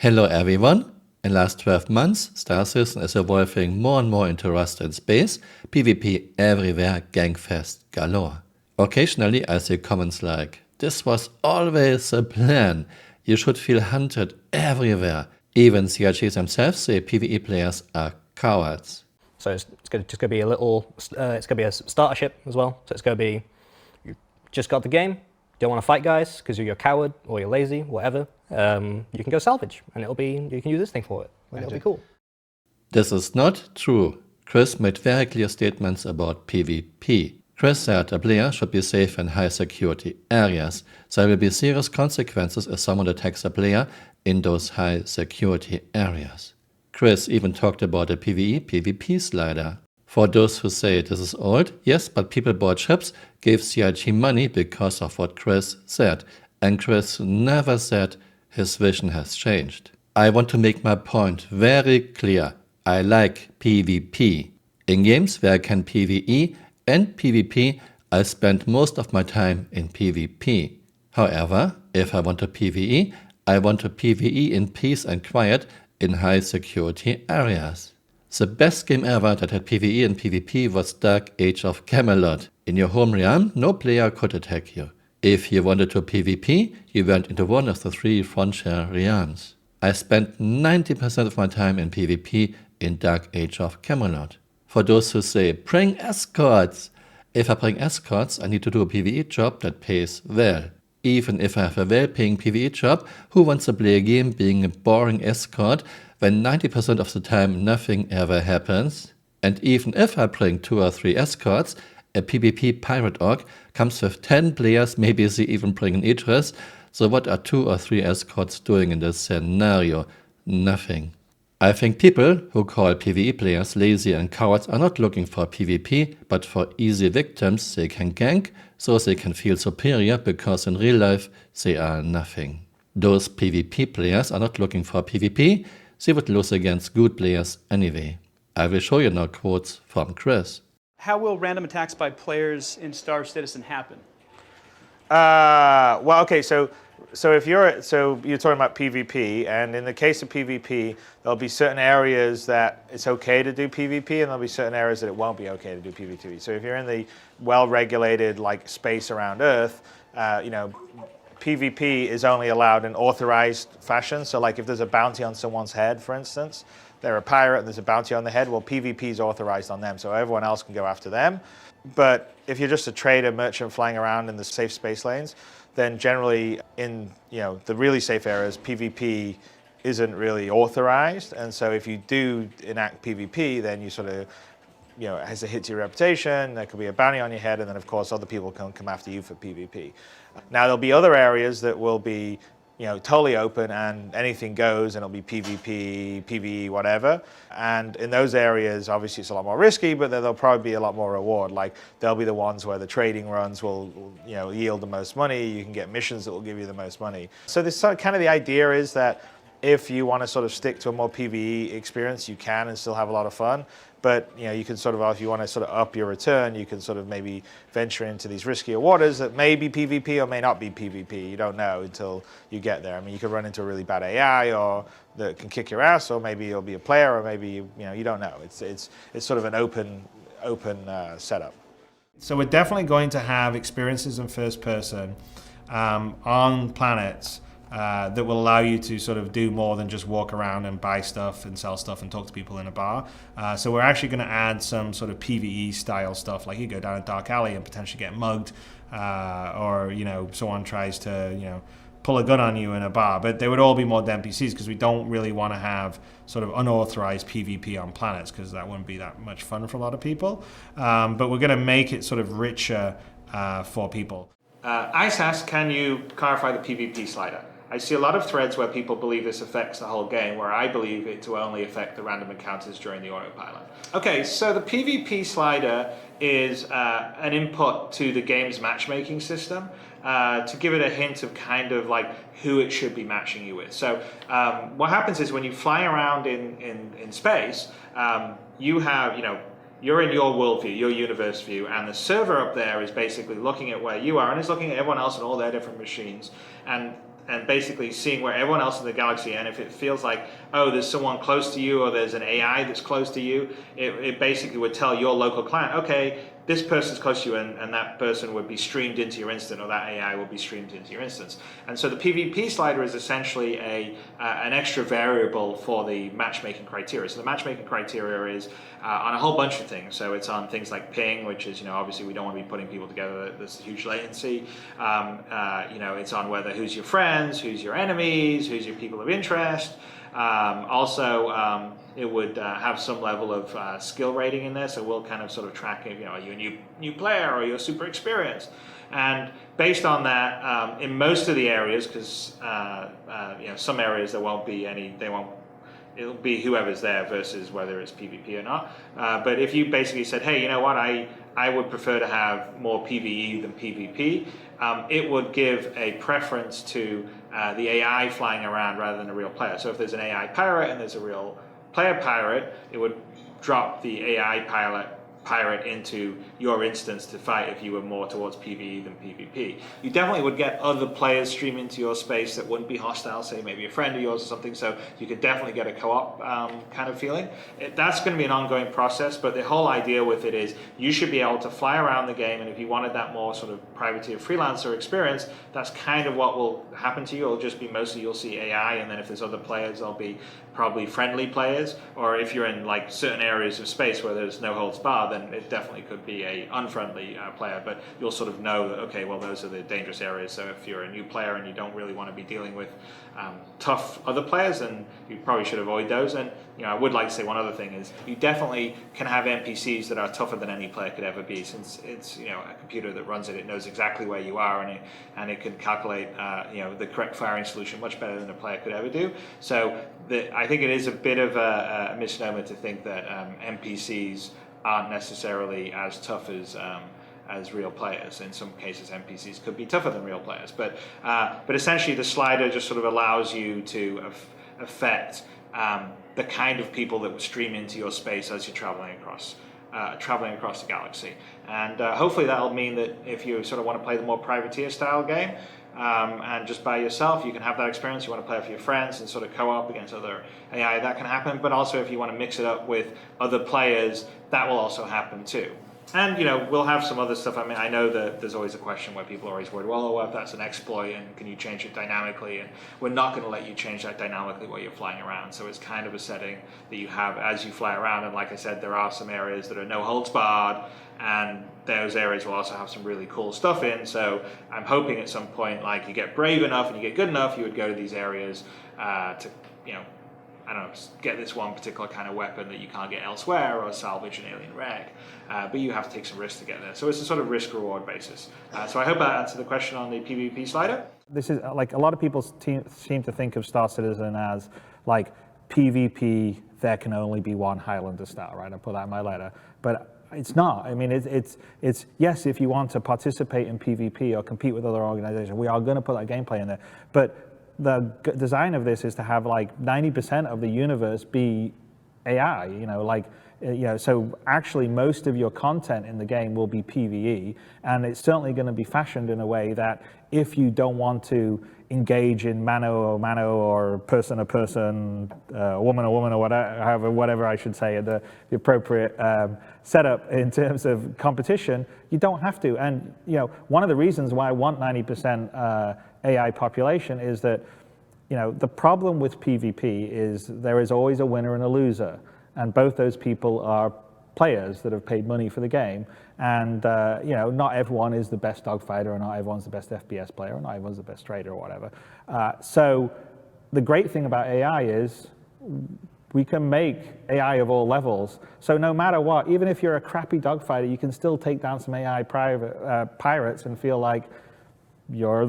Hello everyone! In the last 12 months, Star Citizen is evolving more and more into Rust in space, PvP everywhere, gangfest galore. Occasionally I see comments like, "This was always the plan, you should feel hunted everywhere." Even CRGs themselves say PvE players are cowards. So it's just going to be a little, it's going to be a starter ship as well. So it's going to be, you just got the game, don't want to fight guys because you're a coward or you're lazy, whatever. You can go salvage and you can use this thing for it. And it'll be cool. This is not true. Chris made very clear statements about PvP. Chris said a player should be safe in high security areas. There will be serious consequences if someone attacks a player in those high security areas. Chris even talked about a PvE-PvP slider. For those who say this is old, yes, but people bought ships, gave CRG money because of what Chris said. And Chris never said his vision has changed. I want to make my point very clear. I like PvP. In games where I can PvE and PvP, I spend most of my time in PvP. However, if I want to PvE, I want to PvE in peace and quiet in high security areas. The best game ever that had PvE and PvP was Dark Age of Camelot. In your home realm, no player could attack you. If you wanted to PvP, you went into one of the 3 frontier realms. I spent 90% of my time in PvP in Dark Age of Camelot. For those who say, bring escorts! If I bring escorts, I need to do a PvE job that pays well. Even if I have a well-paying PvE job, who wants to play a game being a boring escort when 90% of the time nothing ever happens? And even if I bring 2 or 3 escorts, a PvP pirate orc comes with 10 players, maybe they even bring an Idris. So what are 2 or 3 escorts doing in this scenario? Nothing. I think people who call PvE players lazy and cowards are not looking for PvP, but for easy victims they can gank, so they can feel superior because in real life they are nothing. Those PvP players are not looking for PvP, they would lose against good players anyway. I will show you now quotes from Chris. How will random attacks by players in Star Citizen happen? Well, okay, so you're talking about PvP, and in the case of PvP, there'll be certain areas that it's okay to do PvP, and there'll be certain areas that it won't be okay to do PvP. So if you're in the well-regulated like space around Earth, PvP is only allowed in authorized fashion. So like if there's a bounty on someone's head, for instance, they're a pirate and there's a bounty on their head, well, PvP is authorized on them, so everyone else can go after them. But if you're just a trader, merchant flying around in the safe space lanes, then generally in the really safe areas, PvP isn't really authorized. And so if you do enact PvP, then you sort of, as it hits your reputation, there could be a bounty on your head, and then of course other people can come after you for PvP. Now there'll be other areas that will be totally open and anything goes, and it'll be PvP, PvE, whatever. And in those areas, obviously it's a lot more risky, but there'll probably be a lot more reward. Like there'll be the ones where the trading runs will yield the most money. You can get missions that will give you the most money. So this kind of the idea is that if you want to sort of stick to a more PvE experience, you can and still have a lot of fun. But you can sort of, if you want to sort of up your return, you can sort of maybe venture into these riskier waters that may be PvP or may not be PvP. You don't know until you get there. I mean, you could run into a really bad AI or that can kick your ass, or maybe you'll be a player, or maybe you don't know. It's sort of an open setup. So we're definitely going to have experiences in first person on planets that will allow you to sort of do more than just walk around and buy stuff and sell stuff and talk to people in a bar. So we're actually going to add some sort of PvE style stuff, like you go down a dark alley and potentially get mugged, or someone tries to pull a gun on you in a bar. But they would all be mod NPCs because we don't really want to have sort of unauthorized PvP on planets, because that wouldn't be that much fun for a lot of people. But we're going to make it sort of richer for people. Ice asks, can you clarify the PvP slider? I see a lot of threads where people believe this affects the whole game, where I believe it to only affect the random encounters during the autopilot. Okay, so the PvP slider is an input to the game's matchmaking system to give it a hint of kind of like who it should be matching you with. So what happens is when you fly around in space, you have, you're in your worldview, your universe view, and the server up there is basically looking at where you are and is looking at everyone else and all their different machines. And and basically seeing where everyone else in the galaxy, and if it feels like, oh, there's someone close to you or there's an AI that's close to you, it basically would tell your local client, okay, this person's close to you, and that person would be streamed into your instance, or that AI will be streamed into your instance. And so the PvP slider is essentially an extra variable for the matchmaking criteria. So the matchmaking criteria is on a whole bunch of things. So it's on things like ping, which is, obviously we don't want to be putting people together. There's a huge latency. It's on whether who's your friends, who's your enemies, who's your people of interest. It would have some level of skill rating in there, so we'll kind of sort of track if, are you a new player or you're super experienced. And based on that, in most of the areas, because some areas there won't be any, it'll be whoever's there versus whether it's PvP or not. But if you basically said, hey, you know what, I would prefer to have more PvE than PvP, it would give a preference to the AI flying around rather than a real player. So if there's an AI pirate and there's a real player pirate, it would drop the AI pirate into your instance to fight if you were more towards PvE than PvP. You definitely would get other players stream into your space that wouldn't be hostile, say maybe a friend of yours or something, so you could definitely get a co-op kind of feeling. That's going to be an ongoing process, but the whole idea with it is you should be able to fly around the game, and if you wanted that more sort of privateer freelancer experience, that's kind of what will happen to you. It'll just be mostly you'll see AI, and then if there's other players, they'll be probably friendly players, or if you're in like certain areas of space where there's no holds barred, then it definitely could be a unfriendly player, but you'll sort of know that, okay, well, those are the dangerous areas. So if you're a new player and you don't really want to be dealing with tough other players, then you probably should avoid those. And I would like to say one other thing is you definitely can have NPCs that are tougher than any player could ever be, since it's a computer that runs it. It knows exactly where you are, and it can calculate the correct firing solution much better than a player could ever do. So I think it is a bit of a misnomer to think that NPCs aren't necessarily as tough as real players. In some cases, NPCs could be tougher than real players. But essentially, the slider just sort of allows you to affect the kind of people that would stream into your space as you're traveling across the galaxy. And hopefully that'll mean that if you sort of want to play the more privateer style game, and just by yourself, you can have that experience. You want to play with your friends and sort of co-op against other AI, that can happen. But also if you want to mix it up with other players, that will also happen too. And we'll have some other stuff. I mean, I know that there's always a question where people are always worried, well, what if that's an exploit and can you change it dynamically? And we're not going to let you change that dynamically while you're flying around. So it's kind of a setting that you have as you fly around. And like I said, there are some areas that are no holds barred, and those areas will also have some really cool stuff in. So I'm hoping at some point, like you get brave enough and you get good enough, you would go to these areas to, I don't know, get this one particular kind of weapon that you can't get elsewhere, or salvage an alien wreck. But you have to take some risks to get there. So it's a sort of risk-reward basis. So I hope that answered the question on the PvP slider. This is like a lot of people seem to think of Star Citizen as like PvP, there can only be one Highlander style, right? I put that in my letter. But it's not. I mean, it's yes, if you want to participate in PvP or compete with other organizations, we are going to put that gameplay in there. But the design of this is to have like 90% of the universe be AI, so actually most of your content in the game will be PvE, and it's certainly going to be fashioned in a way that if you don't want to engage in mano or person to person, woman or whatever I should say, the appropriate setup in terms of competition, you don't have to. And one of the reasons why I want 90% AI population is that the problem with PvP is there is always a winner and a loser, and both those people are players that have paid money for the game, and not everyone is the best dogfighter, or not everyone's the best FPS player, or not everyone's the best trader, or whatever. So the great thing about AI is we can make AI of all levels. So no matter what, even if you're a crappy dogfighter, you can still take down some AI pirates and feel like you're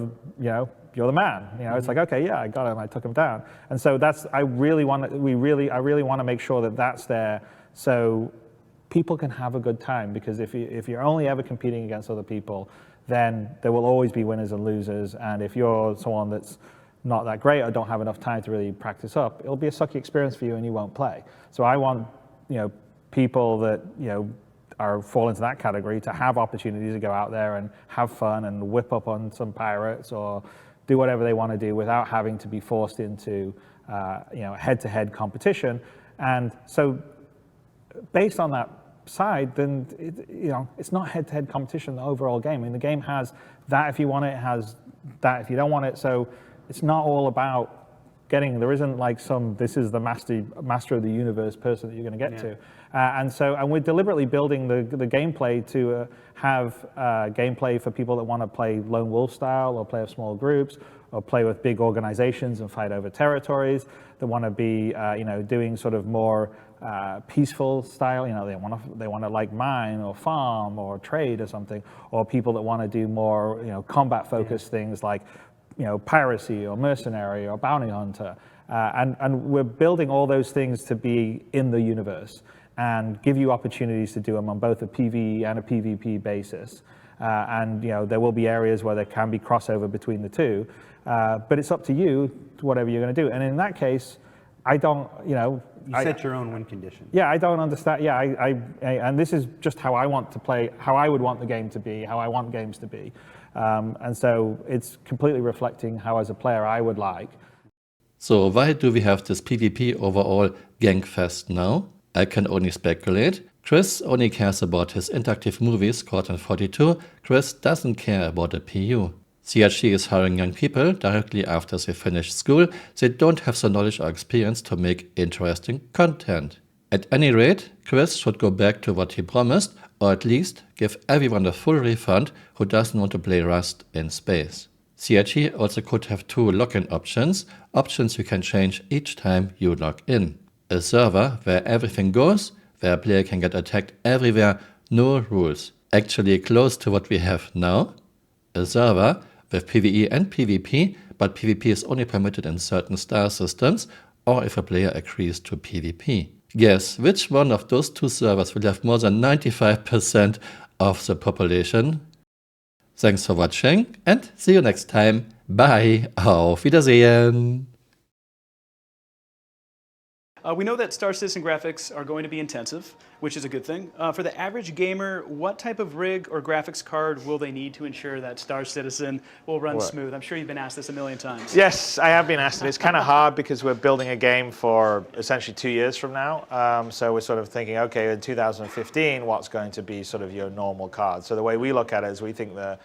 the man. It's like, okay, yeah, I got him, I took him down. And so I really want to make sure that that's there, so people can have a good time. Because if you're only ever competing against other people, then there will always be winners and losers. And if you're someone that's not that great or don't have enough time to really practice up, it'll be a sucky experience for you and you won't play. So I want people that fall into that category to have opportunities to go out there and have fun and whip up on some pirates or do whatever they want to do without having to be forced into head-to-head competition. And so based on that side, then it's not head-to-head competition in the overall game. I mean, the game has that if you want it, it has that if you don't want it. So it's not all about there isn't like this is the master of the universe person that you're going to get to. And we're deliberately building the gameplay to have gameplay for people that want to play lone wolf style or play with small groups or play with big organizations and fight over territories, that want to be doing sort of more peaceful style. They want to like mine or farm or trade or something, or people that want to do more combat focused things like piracy or mercenary or bounty hunter. And we're building all those things to be in the universe and give you opportunities to do them on both a PvE and a PvP basis. And there will be areas where there can be crossover between the two, but it's up to you, whatever you're going to do. And in that case, I don't, You set your own win condition. Yeah, I don't understand. Yeah, and this is just how I want to play, how I would want the game to be, how I want games to be. And so it's completely reflecting how, as a player, I would like. So why do we have this PvP overall gangfest now? I can only speculate. Chris only cares about his interactive movies scored on 42. Chris doesn't care about the PU. CRG is hiring young people directly after they finish school. They don't have the knowledge or experience to make interesting content. At any rate, Chris should go back to what he promised, or at least give everyone a full refund who doesn't want to play Rust in space. CRG also could have 2 login options you can change each time you log in. A server where everything goes, where a player can get attacked everywhere, no rules. Actually close to what we have now. A server with PvE and PvP, but PvP is only permitted in certain star systems, or if a player agrees to PvP. Guess which one of those 2 servers will have more than 95% of the population? Thanks for watching and see you next time. Bye. Auf Wiedersehen. We know that Star Citizen graphics are going to be intensive, which is a good thing. For the average gamer, what type of rig or graphics card will they need to ensure that Star Citizen will run smooth? I'm sure you've been asked this a million times. Yes, I have been asked it. It's kind of hard because we're building a game for essentially 2 years from now. So we're sort of thinking, okay, in 2015, what's going to be sort of your normal card? So the way we look at it is we think the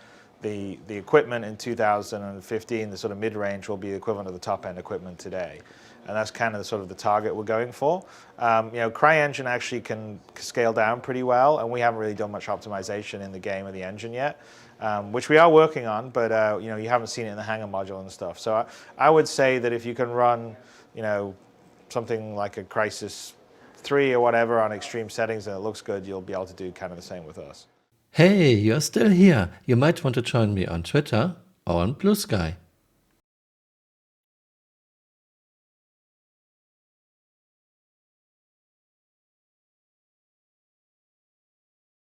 equipment in 2015, the sort of mid-range, will be the equivalent of the top-end equipment today. And that's kind of the target we're going for. CryEngine actually can scale down pretty well, and we haven't really done much optimization in the game of the engine yet, which we are working on, but you haven't seen it in the Hangar module and stuff. So I would say that if you can run something like a Crysis 3 or whatever on extreme settings and it looks good, you'll be able to do kind of the same with us. Hey, you're still here. You might want to join me on Twitter or on Blue Sky.